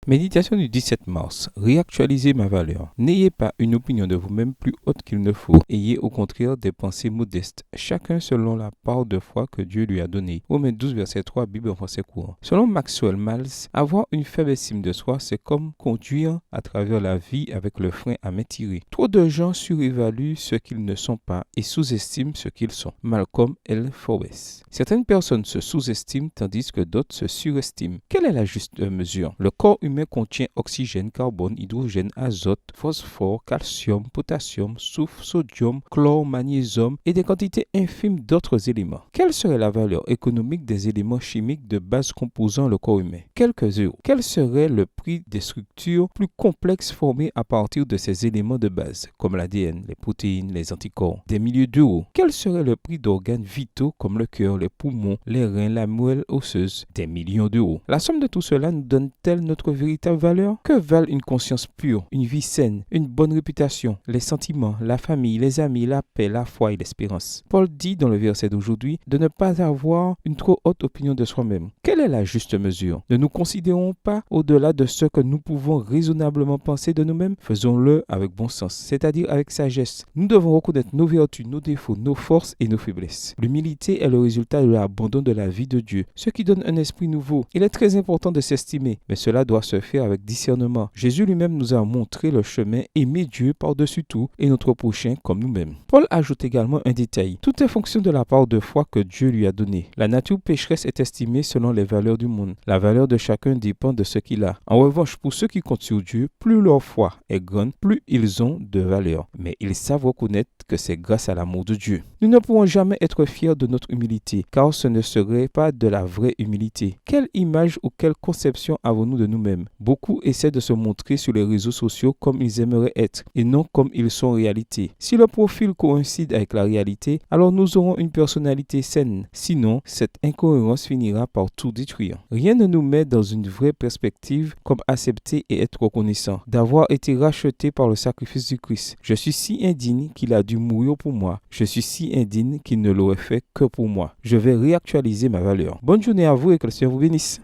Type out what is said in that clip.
Méditation du 17 mars. Réactualisez ma valeur. N'ayez pas une opinion de vous-même plus haute qu'il ne faut. Ayez au contraire des pensées modestes, chacun selon la part de foi que Dieu lui a donnée. Romains 12, verset 3, Bible en français courant. Selon Maxwell Maltz, avoir une faible estime de soi, c'est comme conduire à travers la vie avec le frein à main tiré. Trop de gens surévaluent ce qu'ils ne sont pas et sous-estiment ce qu'ils sont. Malcolm L. Forbes. Certaines personnes se sous-estiment tandis que d'autres se surestiment. Quelle est la juste mesure? Le corps humain contient oxygène, carbone, hydrogène, azote, phosphore, calcium, potassium, soufre, sodium, chlore, magnésium et des quantités infimes d'autres éléments. Quelle serait la valeur économique des éléments chimiques de base composant le corps humain? Quelques euros. Quel serait le prix des structures plus complexes formées à partir de ces éléments de base, comme l'ADN, les protéines, les anticorps? Des milliers d'euros. Quel serait le prix d'organes vitaux comme le cœur, les poumons, les reins, la moelle osseuse? Des millions d'euros. La somme de tout cela nous donne-t-elle notre véritable valeur? Que valent une conscience pure, une vie saine, une bonne réputation, les sentiments, la famille, les amis, la paix, la foi et l'espérance? Paul dit dans le verset d'aujourd'hui de ne pas avoir une trop haute opinion de soi-même. Quelle est la juste mesure? Ne nous considérons pas au-delà de ce que nous pouvons raisonnablement penser de nous-mêmes. Faisons-le avec bon sens, c'est-à-dire avec sagesse. Nous devons reconnaître nos vertus, nos défauts, nos forces et nos faiblesses. L'humilité est le résultat de l'abandon de la vie de Dieu, ce qui donne un esprit nouveau. Il est très important de s'estimer, mais cela doit se faire avec discernement. Jésus lui-même nous a montré le chemin, aimer Dieu par-dessus tout et notre prochain comme nous-mêmes. Paul ajoute également un détail. Tout est fonction de la part de foi que Dieu lui a donnée. La nature pécheresse est estimée selon les valeurs du monde. La valeur de chacun dépend de ce qu'il a. En revanche, pour ceux qui comptent sur Dieu, plus leur foi est grande, plus ils ont de valeur. Mais ils savent reconnaître que c'est grâce à l'amour de Dieu. Nous ne pourrons jamais être fiers de notre humilité, car ce ne serait pas de la vraie humilité. Quelle image ou quelle conception avons-nous de nous-mêmes? Beaucoup essaient de se montrer sur les réseaux sociaux comme ils aimeraient être, et non comme ils sont en réalité. Si le profil coïncide avec la réalité, alors nous aurons une personnalité saine. Sinon, cette incohérence finira par tout détruire. Rien ne nous met dans une vraie perspective comme accepter et être reconnaissant d'avoir été racheté par le sacrifice du Christ. Je suis si indigne qu'il a dû mourir pour moi. Je suis si indigne qu'il ne l'aurait fait que pour moi. Je vais réactualiser ma valeur. Bonne journée à vous et que le Seigneur vous bénisse.